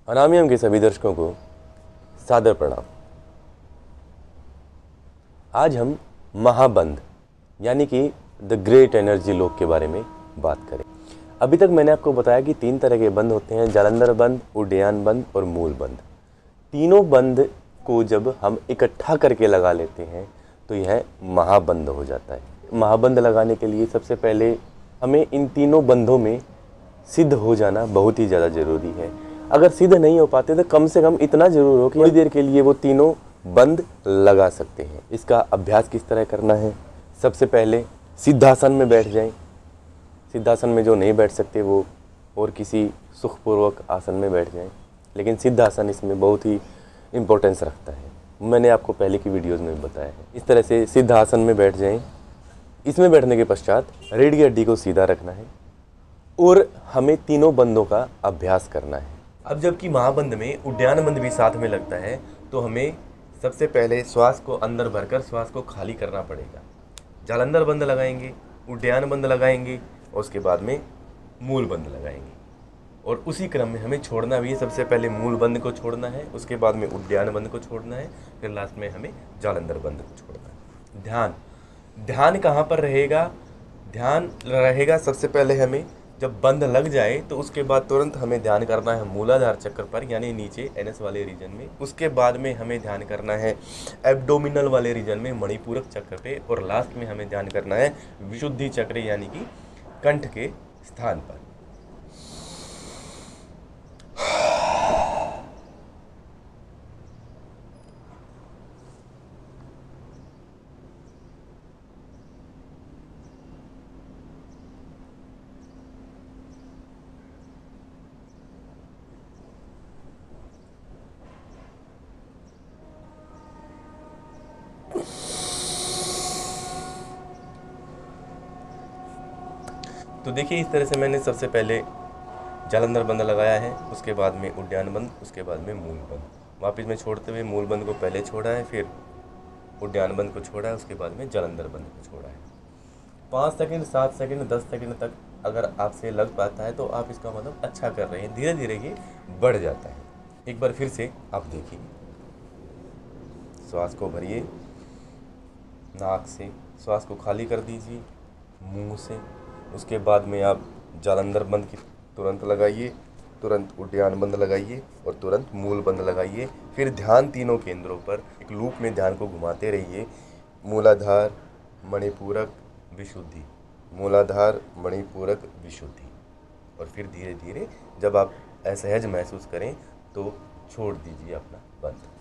अनामियम के सभी दर्शकों को सादर प्रणाम। आज हम महाबंध यानी कि द ग्रेट एनर्जी लोक के बारे में बात करें। अभी तक मैंने आपको बताया कि 3 तरह के बंध होते हैं, जालंधर बंध, उड्डयन बंध और मूल बंध। तीनों बंध को जब हम इकट्ठा करके लगा लेते हैं तो यह महाबंध हो जाता है। महाबंध लगाने के लिए सबसे पहले हमें इन तीनों बंधों में सिद्ध हो जाना बहुत ही ज़्यादा ज़रूरी है। अगर सिद्ध नहीं हो पाते तो कम से कम इतना ज़रूर हो कि थोड़ी देर के लिए वो तीनों बंध लगा सकते हैं। इसका अभ्यास किस तरह करना है? सबसे पहले सिद्धासन में बैठ जाएं। सिद्धासन में जो नहीं बैठ सकते वो और किसी सुखपूर्वक आसन में बैठ जाएं, लेकिन सिद्धासन इसमें बहुत ही इम्पोर्टेंस रखता है। मैंने आपको पहले की वीडियोज़ में बताया है। इस तरह से सिद्धासन में बैठ जाएं। इसमें बैठने के पश्चात रीढ़ की हड्डी को सीधा रखना है और हमें तीनों बंधों का अभ्यास करना है। अब जबकि महाबंध में उड्डयन बंध भी साथ में लगता है तो हमें सबसे पहले श्वास को अंदर भरकर श्वास को खाली करना पड़ेगा। जालंधर बंध लगाएंगे, उड्डयन बंध लगाएंगे और उसके बाद में मूल बंध लगाएंगे और उसी क्रम में हमें छोड़ना भी है। सबसे पहले मूल बंध को छोड़ना है, उसके बाद में उड्डयन बंध को छोड़ना है, फिर लास्ट में हमें जालंधर बंध को छोड़ना है। ध्यान कहाँ पर रहेगा? ध्यान रहेगा सबसे पहले हमें जब बंध लग जाए तो उसके बाद तुरंत हमें ध्यान करना है मूलाधार चक्र पर, यानी नीचे एनएस वाले रीजन में। उसके बाद में हमें ध्यान करना है एब्डोमिनल वाले रीजन में, मणिपूरक चक्र पे, और लास्ट में हमें ध्यान करना है विशुद्धि चक्र यानी कि कंठ के स्थान पर। तो देखिए, इस तरह से मैंने सबसे पहले जालंधर बंध लगाया है, उसके बाद में उड्डयन बंध, उसके बाद में मूल बंध। वापस में छोड़ते हुए मूल बंध को पहले छोड़ा है, फिर उड्डयन बंध को छोड़ा है, उसके बाद में जालंधर बंध को छोड़ा है। 5 सेकंड, 7 सेकंड, 10 सेकंड तक अगर आपसे लग पाता है तो आप इसका मतलब अच्छा कर रहे हैं। धीरे धीरे ये बढ़ जाता है। एक बार फिर से आप देखिए, श्वास को भरिए, नाक से श्वास को खाली कर दीजिए, मुंह से। उसके बाद में आप जालंधर बंध की तुरंत लगाइए, तुरंत उड्डयन बंध लगाइए और तुरंत मूल बंध लगाइए। फिर ध्यान तीनों केंद्रों पर एक लूप में ध्यान को घुमाते रहिए। मूलाधार, मणिपूरक, विशुद्धि, मूलाधार, मणिपूरक, विशुद्धि। और फिर धीरे धीरे जब आप असहज महसूस करें तो छोड़ दीजिए अपना बंध।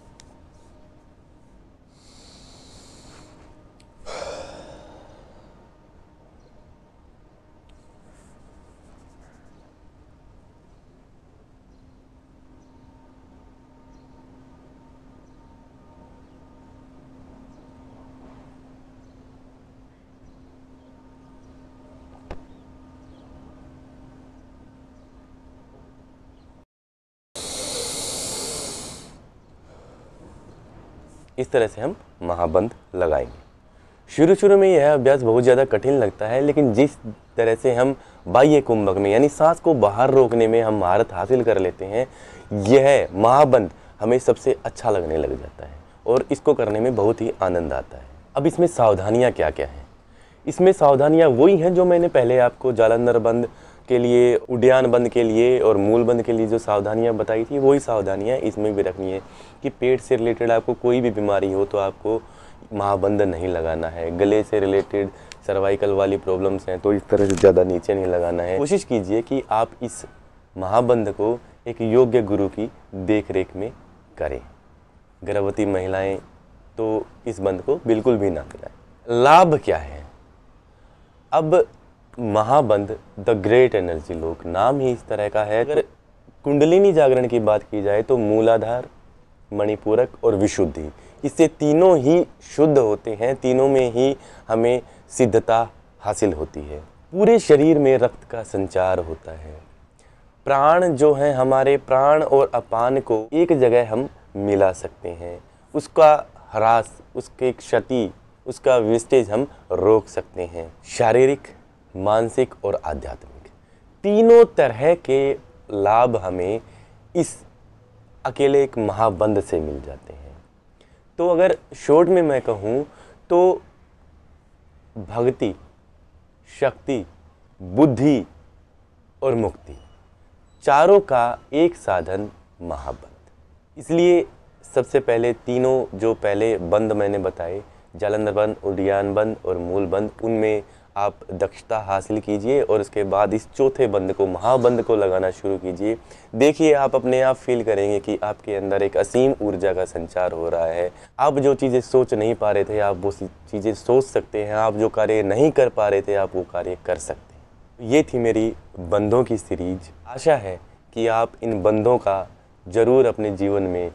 इस तरह से हम महाबंध लगाएंगे। शुरू में यह अभ्यास बहुत ज़्यादा कठिन लगता है, लेकिन जिस तरह से हम बाह्य कुंभक में यानी सांस को बाहर रोकने में हम महारत हासिल कर लेते हैं, यह महाबंध हमें सबसे अच्छा लगने लग जाता है और इसको करने में बहुत ही आनंद आता है। अब इसमें सावधानियाँ क्या क्या हैं? इसमें सावधानियाँ वही हैं जो मैंने पहले आपको जालंधर बंध के लिए, उड्डयन बंध के लिए और मूल बंध के लिए जो सावधानियां बताई थी, वही सावधानियां इसमें भी रखनी है कि पेट से रिलेटेड आपको कोई भी बीमारी हो तो आपको महाबंध नहीं लगाना है। गले से रिलेटेड सर्वाइकल वाली प्रॉब्लम्स हैं तो इस तरह से ज़्यादा नीचे नहीं लगाना है। कोशिश कीजिए कि आप इस महाबंध को एक योग्य गुरु की देख रेख में करें। गर्भवती महिलाएँ तो इस बंध को बिल्कुल भी ना लगाएं। लाभ क्या है? अब महाबंध द ग्रेट एनर्जी लोक, नाम ही इस तरह का है। अगर कुंडलिनी जागरण की बात की जाए तो मूलाधार, मणिपूरक और विशुद्धि, इससे तीनों ही शुद्ध होते हैं, तीनों में ही हमें सिद्धता हासिल होती है। पूरे शरीर में रक्त का संचार होता है। प्राण जो है, हमारे प्राण और अपान को एक जगह हम मिला सकते हैं। उसका ह्रास, उसकी क्षति, उसका वेस्टेज हम रोक सकते हैं। शारीरिक, मानसिक और आध्यात्मिक तीनों तरह के लाभ हमें इस अकेले एक महाबंध से मिल जाते हैं। तो अगर शॉर्ट में मैं कहूँ तो भक्ति, शक्ति, बुद्धि और मुक्ति, चारों का एक साधन महाबंध। इसलिए सबसे पहले तीनों जो पहले बंद मैंने बताए, जालंधर बंद, उड्डयन बंद और मूल बंद, उनमें आप दक्षता हासिल कीजिए और उसके बाद इस चौथे बंद को, महाबंद को लगाना शुरू कीजिए। देखिए आप अपने आप फील करेंगे कि आपके अंदर एक असीम ऊर्जा का संचार हो रहा है। आप जो चीज़ें सोच नहीं पा रहे थे, आप वो चीज़ें सोच सकते हैं। आप जो कार्य नहीं कर पा रहे थे, आप वो कार्य कर सकते हैं। ये थी मेरी बंधों की सीरीज। आशा है कि आप इन बंधों का ज़रूर अपने जीवन में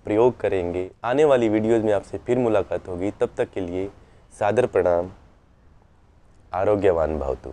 प्रयोग करेंगे। आने वाली वीडियोज़ में आपसे फिर मुलाकात होगी। तब तक के लिए सादर प्रणाम। आरोग्यवान भवतु।